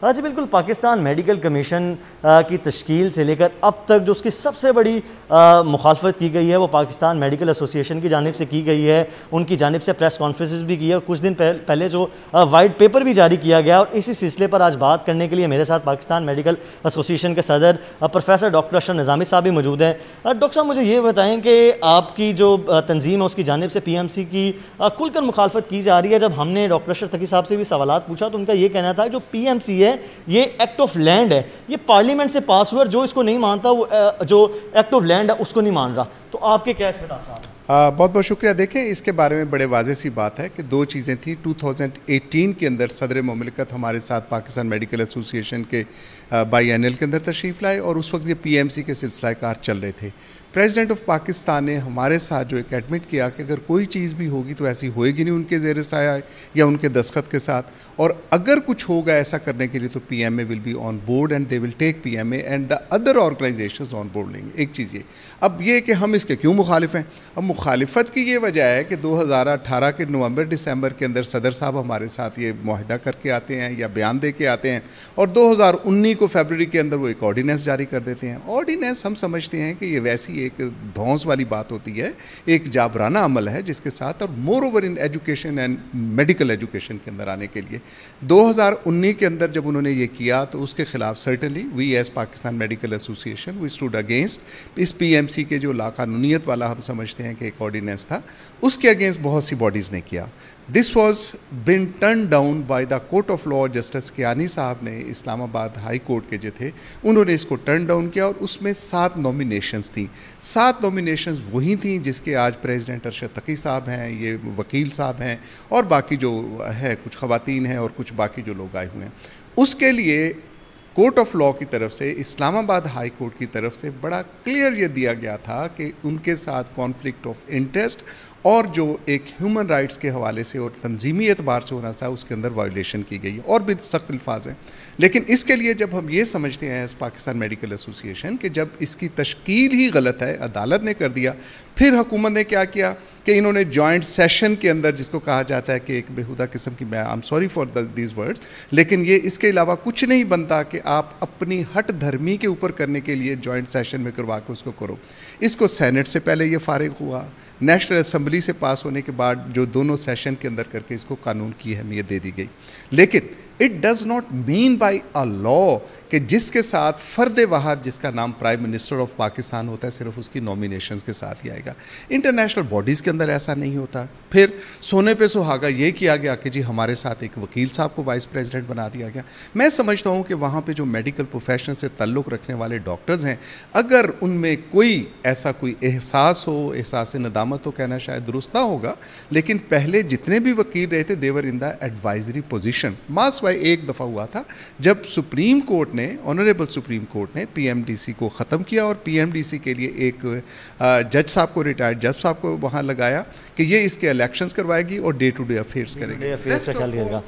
हाँ जी बिल्कुल, Pakistan medical commission की तश्कील से लेकर अब तक जो उसकी सबसे बड़ी मुखालफत की गई है वो पाकिस्तान मेडिकल एसोसिएशन की जानिब से की गई है। उनकी जानिब से प्रेस कॉन्फ्रेंसेस भी की है और कुछ दिन पहले जो वाइट पेपर भी जारी किया गया। और इसी सिलसिले पर आज बात करने के लिए मेरे साथ पाकिस्तान मेडिकल एसोसिएशन के सदर प्रोफेसर डॉक्टर अशरफ निज़ामी साहब भी मौजूद हैं। डॉक्टर साहब, मुझे ये बताएँ कि आपकी जो तंजीम है उसकी जानिब से PMC की खुलकर मुखालफत की जा रही है। जब हमने डॉक्टर अशरफ तकी साहब से भी सवालात पूछा तो उनका ये कहना था जो PMC है ये एक्ट ऑफ लैंड है, ये पार्लियामेंट से पास हुआ, जो इसको नहीं मानता वो जो एक्ट ऑफ लैंड है उसको नहीं मान रहा। तो आपके क्या इसमें तासुरात हैं? बहुत बहुत शुक्रिया। देखें, इसके बारे में बड़े वाज़ेह सी बात है कि दो चीज़ें थी। 2018 के अंदर सदर मुमलिकत हमारे साथ पाकिस्तान मेडिकल एसोसिएशन के बाईएनुअल के अंदर तशरीफ़ लाए और उस वक्त ये PMC के सिलसिला कार चल रहे थे। प्रेसिडेंट ऑफ पाकिस्तान ने हमारे साथ जो एक एडमिट किया कि अगर कोई चीज़ भी होगी तो ऐसी होएगी नहीं उनके ज़ेर साया या उनके दस्तखत के साथ, और अगर कुछ होगा ऐसा करने के लिए तो PMA will be on board and they will take PMA and the other organisations on board लेंगे। एक चीज़ ये। अब ये कि हम इसके क्यों मुखालिफ हैं? अब मुखालिफत की ये वजह है कि 2018 के नवंबर दिसंबर के अंदर सदर साहब हमारे साथ ये मुआहिदा करके आते हैं या बयान दे के आते हैं और 2019 को फरवरी के अंदर वो एक ऑर्डिनेंस जारी कर देते हैं। ऑर्डिनेंस हम समझते हैं कि ये वैसी एक धौंस वाली बात होती है, एक जाबराना अमल है जिसके साथ, और more over in education and medical education के अंदर आने के लिए 2019 के अंदर जब उन्होंने ये किया तो उसके खिलाफ certainly we as Pakistan medical Association we stood against इस PMC के जो लाकानूनियत वाला हम समझते हैं कि एक ऑर्डिनेंस था, उसके अगेंस्ट बहुत सी बॉडीज़ ने किया। This was been turn down by the court of law. Justice Kiyani साहब ने इस्लामाबाद हाई कोर्ट के जो थे उन्होंने इसको टर्न डाउन किया और उसमें 7 नॉमिनेशंस थी। 7 नॉमिनेशंस वही थी जिसके आज प्रेसिडेंट अरशद तकी साहब हैं, ये वकील साहब हैं और बाकी जो है कुछ ख़वातीन हैं और कुछ बाकी जो लोग आए हुए हैं। उसके लिए कोर्ट ऑफ लॉ की तरफ से, इस्लामाबाद हाई कोर्ट की तरफ से बड़ा क्लियर ये दिया गया था कि उनके साथ कॉन्फ्लिक्ट ऑफ इंटरेस्ट और जो एक ह्यूमन राइट्स के हवाले से और तंजीमी एतबार से होना था उसके अंदर वायलेशन की गई है और भी सख्त अल्फाज हैं। लेकिन इसके लिए जब हम ये समझते हैं एज पाकिस्तान मेडिकल एसोसिएशन कि जब इसकी तश्कील ही गलत है, अदालत ने कर दिया, फिर हुकूमत ने क्या किया कि इन्होंने जॉइंट सेशन के अंदर, जिसको कहा जाता है कि एक बेहुदा किस्म की, मैं I am sorry for these words, लेकिन ये इसके अलावा कुछ नहीं बनता कि आप अपनी हट धर्मी के ऊपर करने के लिए जॉइंट सेशन में करवा के उसको करो। इसको सेनेट से पहले ये फारिग हुआ, नेशनल असम्बली से पास होने के बाद जो दोनों सेशन के अंदर करके इसको कानून की अहमियत दे दी गई। लेकिन it does not mean by a law कि जिसके साथ फ़र्द वाहद जिसका नाम प्राइम मिनिस्टर ऑफ पाकिस्तान होता है सिर्फ उसकी नॉमिनेशन के साथ ही आएगा। इंटरनेशनल बॉडीज़ के अंदर ऐसा नहीं होता। फिर सोने पे सुहागा ये किया गया कि जी हमारे साथ एक वकील साहब को वाइस प्रेसिडेंट बना दिया गया। मैं समझता हूँ कि वहाँ पे जो मेडिकल प्रोफेशन से ताल्लुक़ रखने वाले डॉक्टर्स हैं, अगर उनमें कोई ऐसा कोई एहसास हो, एहसास नदामत हो, कहना शायद दुरुस्त ना होगा, लेकिन पहले जितने भी वकील रहे थे they were in the advisory position. मास वाई एक दफ़ा हुआ था जब सुप्रीम कोर्ट ने, ऑनरेबल सुप्रीम कोर्ट ने PMDC को ख़त्म किया और PMDC के लिए एक जज साहब को, रिटायर्ड जज साहब को वहाँ लगाया कि ये इसके इलेक्शंस करवाएगी और डे टू डे अफेयर्स करेगी।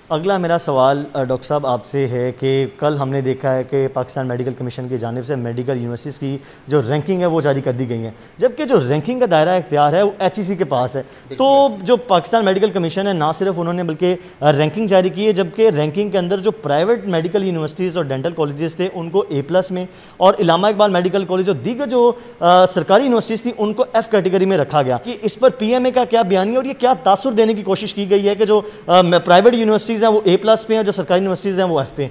अगला मेरा सवाल डॉक्टर साहब आपसे है कि कल हमने देखा है कि पाकिस्तान मेडिकल कमीशन की जानिब से मेडिकल यूनिवर्सिटीज़ की जो रैंकिंग है वो जारी कर दी गई है, जबकि जो रैंकिंग का दायरा इख्तियार है वो HEC के पास है। तो जो पाकिस्तान मेडिकल कमीशन है ना सिर्फ उन्होंने बल्कि रैंकिंग जारी की है, जबकि रैंकिंग के अंदर जो प्राइवेट मेडिकल यूनिवर्सिटीज़ और डेंटल कॉलेजेस थे उनको A+ में और इलामा इकबाल मेडिकल कॉलेज और दीगर जो सरकारी यूनिवर्सिटीज़ थी उनको F कैटेगरी में रखा गया। कि इस पर PMA का क्या बयान है और ये क्या तासुर देने की कोशिश की गई है कि जो प्राइवेट यूनिवर्सिटीज़ हैं वो A+ पे हैं, जो सरकारी यूनिवर्सिटीज़ हैं वो F पे?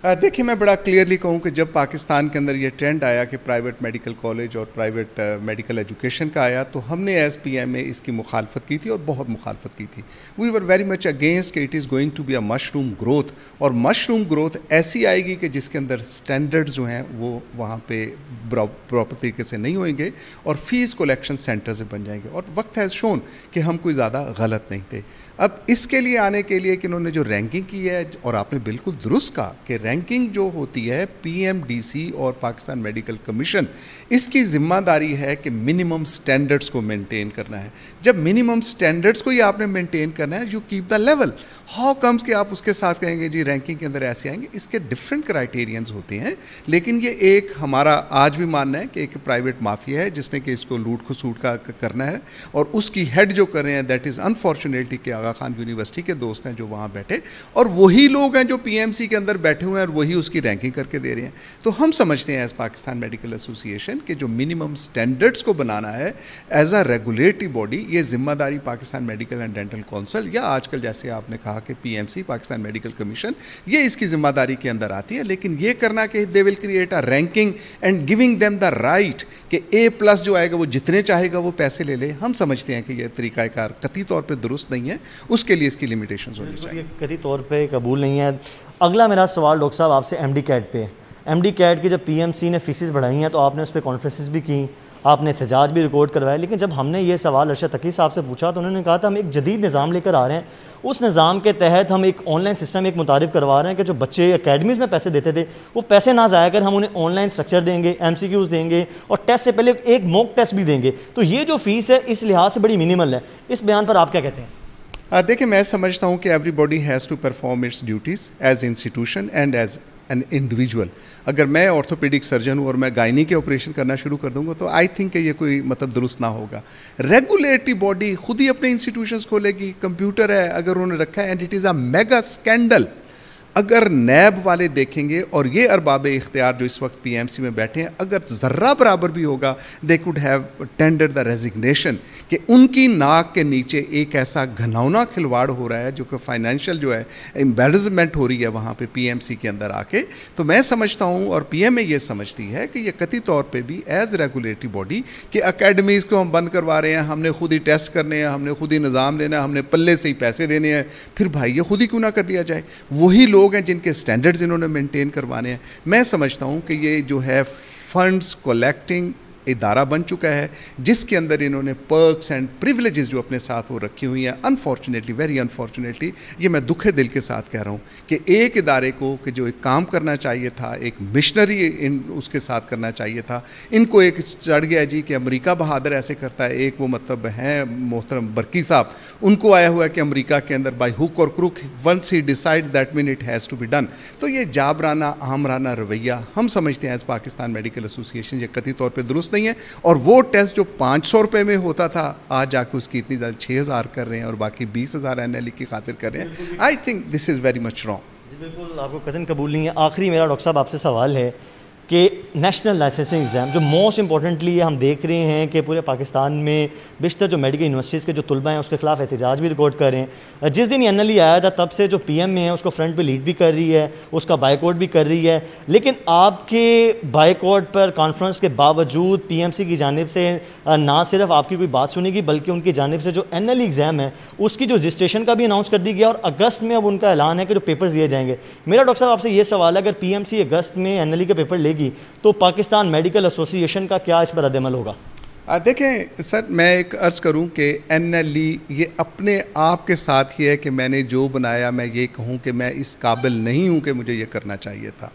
देखिए, मैं बड़ा क्लियरली कहूँ कि जब पाकिस्तान के अंदर ये ट्रेंड आया कि प्राइवेट मेडिकल कॉलेज और प्राइवेट मेडिकल एजुकेशन का आया तो हमने एज PMA इसकी मुखालफत की थी और बहुत मुखालफत की थी। We were very much against कि it is going to be a mushroom growth, और मशरूम ग्रोथ ऐसी आएगी कि जिसके अंदर स्टैंडर्ड्स जो हैं वो वहाँ पे प्रॉपर तरीके से नहीं होंगे और फीस कलेक्शन सेंटर से बन जाएंगे। और वक्त हैज़ शोन कि हम कोई ज़्यादा गलत नहीं थे। अब इसके लिए आने के लिए कि इन्होंने जो रैंकिंग की है, और आपने बिल्कुल दुरुस्त कहा कि रैंकिंग जो होती है PMDC और पाकिस्तान मेडिकल कमीशन, इसकी ज़िम्मेदारी है कि मिनिमम स्टैंडर्ड्स को मेंटेन करना है। जब मिनिमम स्टैंडर्ड्स को ही आपने मेंटेन करना है, you keep the level. How comes कि आप उसके साथ कहेंगे जी रैंकिंग के अंदर ऐसे आएंगे? इसके डिफरेंट क्राइटेरियंस होते हैं, लेकिन ये एक हमारा आज भी मानना है कि एक प्राइवेट माफिया है जिसने कि इसको लूट खसूट का करना है, और उसकी हेड जो कर रहे हैं दैट इज़ अनफॉर्चुनेटली कि आगा खान यूनिवर्सिटी के दोस्त हैं जो वहाँ बैठे, और वही लोग हैं जो पीएमसी के अंदर बैठे हुए हैं और वही उसकी रैंकिंग करके दे रहे हैं। तो हम समझते हैं एज पाकिस्तान मेडिकल एसोसिएशन के जो मिनिमम स्टैंडर्ड्स को बनाना है एज अ रेगुलेटरी बॉडी, ये जिम्मेदारी Pakistan medical and dental council या आजकल जैसे आपने कहा कि पीएमसी पाकिस्तान मेडिकल कमीशन, ये इसकी जिम्मेदारी के अंदर आती है। लेकिन ये करना कि they will create a ranking and giving them the right कि A+ जो आएगा वो जितने चाहेगा वो पैसे ले ले, हम समझते हैं कि ये तरीक़ाकार कतई तौर पे दुरुस्त नहीं है, उसके लिए इसकी लिमिटेशंस होनी चाहिए। कतई तौर पे कबूल नहीं है। अगला मेरा सवाल डॉक्टर साहब आपसे MD कैट पे है। MD कैट की जब PMC ने फीसिस बढ़ाई हैं तो आपने उस पर कॉन्फ्रेंसेस भी की, आपने एहतजाज भी रिकॉर्ड करवाया, लेकिन जब हमने ये सवाल अरशद तकी साहब से पूछा तो उन्होंने कहा था हम एक जदीद निज़ाम लेकर आ रहे हैं, उस निज़ाम के तहत हम एक ऑनलाइन सिस्टम एक मुतारिफ करवा रहे हैं कि जो बच्चे अकेडमीज़ में पैसे देते थे वो पैसे ना ज़ाया कर हम उन्हें ऑनलाइन स्ट्रक्चर देंगे, MCQs देंगे और टेस्ट से पहले एक मॉक टेस्ट भी देंगे। तो ये जो फ़ीस है इस लिहाज से बड़ी मिनिमल है। इस बयान पर आप क्या कहते हैं? देखिए, मैं समझता हूँ कि everybody has to perform its duties as institution and as an individual. अगर मैं ऑर्थोपेडिक सर्जन हूँ और मैं गायनी के ऑपरेशन करना शुरू कर दूंगा तो आई थिंक ये कोई मतलब दुरुस्त ना होगा। रेगुलेटरी बॉडी खुद ही अपने इंस्टीट्यूशंस खोलेगी, कंप्यूटर है अगर उन्होंने रखा है, and it is a mega scandal अगर नैब वाले देखेंगे और ये अरबाब इख्तियार जो इस वक्त पीएमसी में बैठे हैं अगर ज़र्रा बराबर भी होगा, they could have tender the resignation कि उनकी नाक के नीचे एक ऐसा घनौना खिलवाड़ हो रहा है जो कि फाइनेंशियल जो है एम्बेरसमेंट हो रही है वहाँ पे पीएमसी के अंदर आके। तो मैं समझता हूँ और पीएमए ये समझती है कि ये कतई तौर पे भी एज रेगुलेटरी बॉडी कि अकेडमीज़ को हम बंद करवा रहे हैं, हमने खुद ही टेस्ट करने हैं, हमने खुद ही निज़ाम देना है, हमने पल्ले से ही पैसे देने हैं, फिर भाई ये खुद ही क्यों ना कर लिया जाए। वही लोग हैं जिनके स्टैंडर्ड्स इन्होंने मेंटेन करवाने हैं। मैं समझता हूं कि ये जो है फंड्स कलेक्टिंग इदारा बन चुका है जिसके अंदर इन्होंने पर्क्स एंड प्रिविलेजेस जो अपने साथ वो रखी हुई हैं। अनफॉर्चुनेटली, वेरी अनफॉर्चुनेटली, ये मैं दुखे दिल के साथ कह रहा हूँ कि एक इदारे को कि जो एक काम करना चाहिए था, एक मिशनरी उसके साथ करना चाहिए था, इनको एक चढ़ गया जी कि अमेरिका बहादुर ऐसे करता है। एक वो मतलब हैं मोहतरम बरकी साहब, उनको आया हुआ है कि अमेरिका के अंदर बाई हुक और crook once he decide that mean it has to be done. तो ये जाबराना आमराना रवैया हम समझते हैं एज पाकिस्तान मेडिकल एसोसिएशन ये कतई तौर पर दुरुस्त नहीं है। और वो टेस्ट जो 500 रुपये में होता था आज जाके उसकी इतनी ज़्यादा 6000 कर रहे हैं और बाकी 20,000 NLE की खातिर कर रहे हैं। I think this is very much wrong. जी बिल्कुल, आपको कतई कबूल नहीं है। आखिरी मेरा डॉक्टर साहब आपसे सवाल है कि नेशनल लाइसेंसिंग एग्ज़ाम जो मोस्ट इंपॉर्टेंटली हम देख रहे हैं कि पूरे पाकिस्तान में बेशतर जो मेडिकल यूनिवर्सिटीज़ के जो तलबा हैं उसके खिलाफ एहतजाज भी रिकॉर्ड कर रहे हैं। जिस दिन NLE आया था तब से जो PM में है उसको फ्रंट पे लीड भी कर रही है, उसका बाइकआउट भी कर रही है, लेकिन आपके बाइकआउट पर कॉन्फ्रेंस के बावजूद PMC की जानिब से ना सिर्फ आपकी कोई बात सुनेगी बल्कि उनकी जानिब से जो NLE एग्ज़ाम है उसकी जो रजिस्ट्रेशन का भी अनाउंस कर दी गया और अगस्त में अब उनका ऐलान है कि जो पेपर्स दिए जाएंगे। मेरा डॉक्टर साहब आपसे ये सवाल है, अगर PMC अगस्त में NLE के पेपर लेगी तो पाकिस्तान मेडिकल एसोसिएशन का क्या इस पर रद्द-ए-अमल होगा? देखें सर, मैं एक अर्ज़ करूं कि NLE ये अपने आप के साथ ही है कि मैंने जो बनाया मैं ये कहूं कि मैं इस काबिल नहीं हूं कि मुझे ये करना चाहिए था।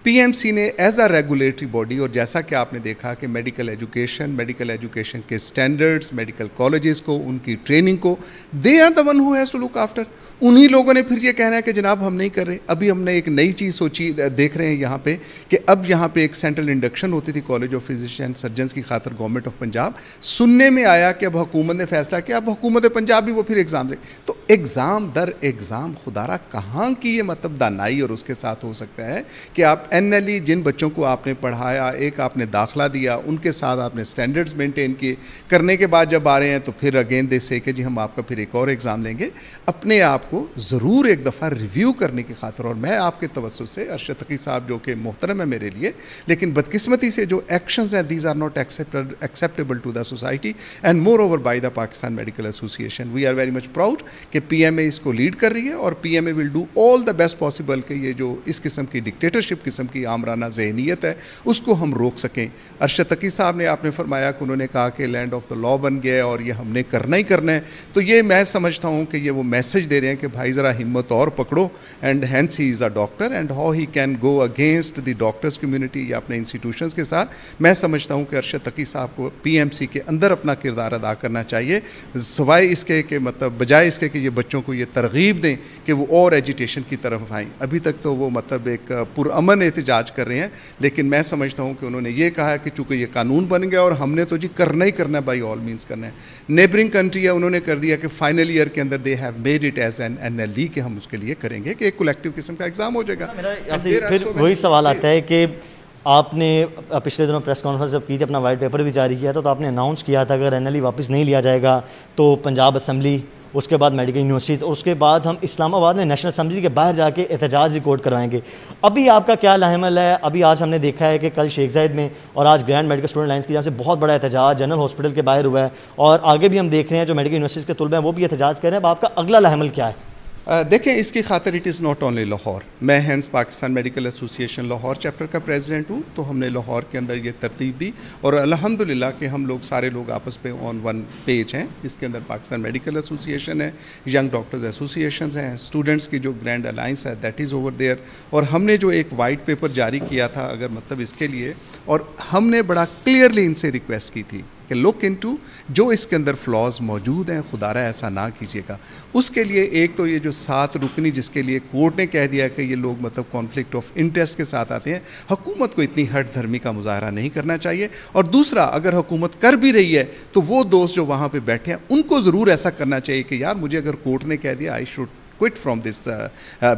PMC ने एज अ रेगुलेटरी बॉडी, और जैसा कि आपने देखा कि मेडिकल एजुकेशन के स्टैंडर्ड्स, मेडिकल कॉलेजेस को, उनकी ट्रेनिंग को, they are the one who has to look after. उन्हीं लोगों ने फिर ये कहना है कि जनाब हम नहीं कर रहे। अभी हमने एक नई चीज़ सोची, देख रहे हैं यहाँ पे कि अब यहाँ पे एक सेंट्रल इंडक्शन होती थी कॉलेज ऑफ फिजिशियन सर्जन्स की खातर गवर्नमेंट ऑफ पंजाब। सुनने में आया कि अब हुकूमत ने फैसला किया अब हुकूमत पंजाब भी वो फिर एग्ज़ाम दे। तो एग्ज़ाम दर एग्ज़ाम खुदारा कहाँ की ये मतलब दानाई और उसके साथ हो सकता है कि आप NLE जिन बच्चों को आपने पढ़ाया, एक आपने दाखिला दिया, उनके साथ आपने स्टैंडर्ड्स मेंटेन किए, करने के बाद जब आ रहे हैं तो फिर अगेन दे से कि जी हम आपका फिर एक और एग्ज़ाम लेंगे। अपने आप को ज़रूर एक दफ़ा रिव्यू करने की खातिर, और मैं आपके तवज्जुह से अरशद तकी साहब जो कि मोहतरम है मेरे लिए, लेकिन बदकिस्मती से जो एक्शंस हैं these are not acceptable to the society and moreover by the Pakistan medical Association. We are very much proud कि PMA इसको लीड कर रही है और PMA will do all the best possible कि ये जो इस किस्म की डिक्टेटरशिप किस्म की आमराना ज़हनीत है उसको हम रोक सकें। अरशद तकी साहब ने आपने फरमाया कि उन्होंने कहा कि लैंड ऑफ द लॉ बन गया और ये हमने करना ही करना है। तो ये मैं समझता हूँ कि ये वो मैसेज दे रहे हैं कि भाई ज़रा हिम्मत और पकड़ो, and hence he is a doctor and how he can go against the doctors community या अपने इंस्टीट्यूशंस के साथ। मैं समझता हूँ कि अरशद तकी साहब को PMC के अंदर अपना किरदार अदा करना चाहिए, सवाए इसके कि मतलब बजाय इसके कि ये बच्चों को ये तरगीब दें कि वो और एजुटेशन की तरफ आएँ। अभी तक तो वो मतलब एक पुरअमन एहतजाज कर रहे हैं, लेकिन मैं समझता हूँ कि उन्होंने ये कहा है कि चूँकि ये कानून बन गया और हमने तो जी करना ही करना है, बाई ऑल मीन्स करना है। नेबरिंग कंट्री है, उन्होंने कर दिया कि फाइनल ईयर के अंदर they have made it as an NLE कि हम उसके लिए करेंगे कि एक कलेक्टिव किस्म का एग्ज़ाम हो जाएगा। फिर वही सवाल आता है कि आपने पिछले दिनों प्रेस कॉन्फ्रेंस जब की थी, अपना वाइट पेपर भी जारी किया था, तो आपने अनाउंस किया था अगर NLE वापस नहीं लिया जाएगा तो पंजाब असम्बली, उसके बाद मेडिकल यूनिवर्सिटीज़ और उसके बाद हम इस्लामाबाद में नेशनल असम्बली के बाहर जाके एहतजाज रिकॉर्ड करवाएंगे। अभी आपका क्या लाहेमल है? अभी आज हमने देखा है कि कल शेख जायद में और आज ग्रैंड मेडिकल स्टूडेंट लाइन्स की जान से बहुत बड़ा एहतजाज जनरल हॉस्पिटल के बाहर हुआ है और आगे भी हम देख रहे हैं जो मेडिकल यूनिवर्सिटीज़ के तलबा हैं वो भी एहतजाज कर रहे हैं। अब आपका अगला लाहेमल क्या है? देखें, इसकी खातिर it is not only Lahore. मैं हैंस Pakistan medical association Lahore chapter का प्रेसिडेंट हूँ, तो हमने लाहौर के अंदर ये तरतीब दी और अल्हम्दुलिल्लाह कि हम लोग सारे लोग आपस में ऑन वन पेज हैं। इसके अंदर पाकिस्तान मेडिकल एसोसिएशन है, यंग डॉक्टर्स एसोसिएशन हैं, स्टूडेंट्स की जो ग्रैंड अलायंस है दैट इज़ ओवर देयर, और हमने जो एक वाइट पेपर जारी किया था अगर मतलब इसके लिए, और हमने बड़ा क्लियरली इनसे रिक्वेस्ट की थी कि लुक इनटू जो इसके अंदर फ्लॉज मौजूद हैं, खुदारा ऐसा ना कीजिएगा। उसके लिए एक तो ये जो 7 रुकनी जिसके लिए कोर्ट ने कह दिया कि ये लोग मतलब कॉन्फ्लिक्ट ऑफ इंटरेस्ट के साथ आते हैं, हुकूमत को इतनी हट धर्मी का मुजाहरा नहीं करना चाहिए। और दूसरा, अगर हुकूमत कर भी रही है तो वो दोस्त जो वहाँ पे बैठे हैं उनको ज़रूर ऐसा करना चाहिए कि यार मुझे अगर कोर्ट ने कह दिया I should quit from this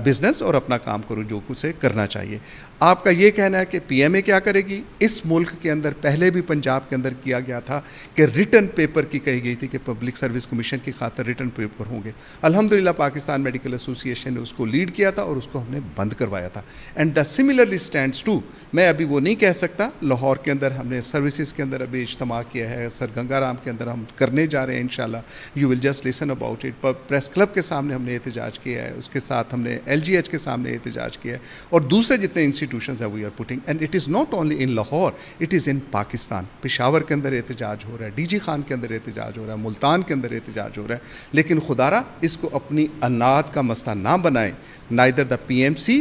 business और अपना काम करूँ, जो कुछ है करना चाहिए। आपका ये कहना है कि PMA क्या करेगी? इस मुल्क के अंदर पहले भी पंजाब के अंदर किया गया था कि रिटन पेपर की कही गई थी कि पब्लिक सर्विस कमीशन की खातिर रिटन पेपर होंगे। अल्हम्दुलिल्लाह पाकिस्तान मेडिकल एसोसिएशन ने उसको लीड किया था और उसको हमने बंद करवाया था। And the similarly stands to, मैं अभी वो नहीं कह सकता, लाहौर के अंदर हमने सर्विसेज के अंदर अभी इज्तिमा किया है, सर गंगाराम के अंदर हम करने जा रहे हैं इंशाल्लाह, you will just listen about it. Press club के सामने हमने एहतजाज किया है, उसके साथ हमने LGH के सामने एहतजाज किया है, और दूसरे जितने इंस्टीट्यूशंस हैं we are putting, and it is not only in Lahore, it is in Pakistan. Peshawar के अंदर एहतजाज हो रहा है, DG खान के अंदर एहतजाज हो रहा है, मुल्तान के अंदर एहतजाज हो रहा है, लेकिन खुदारा इसको अपनी अनाद का मसला ना बनाएं, neither the PMC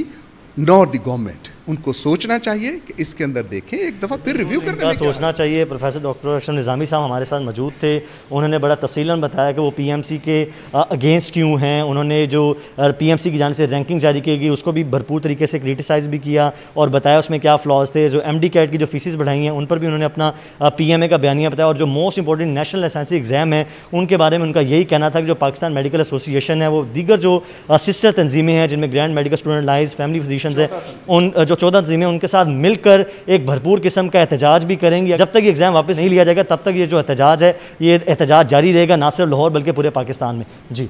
nor the government. उनको सोचना चाहिए कि इसके अंदर देखें, एक दफ़ा फिर रिव्यू करने में सोचना चाहिए। प्रोफेसर डॉक्टर अशरफ निज़ामी साहब हमारे साथ मौजूद थे, उन्होंने बड़ा तफसीलन बताया कि वो PMC के अगेंस्ट क्यों हैं। उन्होंने जो PMC की जानिब से रैंकिंग जारी की गई उसको भी भरपूर तरीके से क्रिटिसाइज़ भी किया और बताया उसमें क्या फ्लॉज थे। जो MD कैट की जो फीसिस बढ़ाई हैं उन पर भी उन्होंने अपना PMA का बयानिया बताया, और जो मोस्ट इंपॉर्टेंट नेशनल लाइसेंसी एग्ज़ाम है उनके बारे में उनका यही कहना था कि जो पाकिस्तान मेडिकल एसोसिएशन है वो दीगर जो सिस्टर तंजीमें हैं जिनमें grand medical student lines, family physicians है, उन जो 14 तंजीमें उनके साथ मिलकर एक भरपूर किस्म का एहतजाज भी करेंगे। जब तक ये एग्ज़ाम वापस नहीं लिया जाएगा तब तक ये जो एहतजाज है ये एहतजाज जारी रहेगा, ना सिर्फ लाहौर बल्कि पूरे पाकिस्तान में। जी।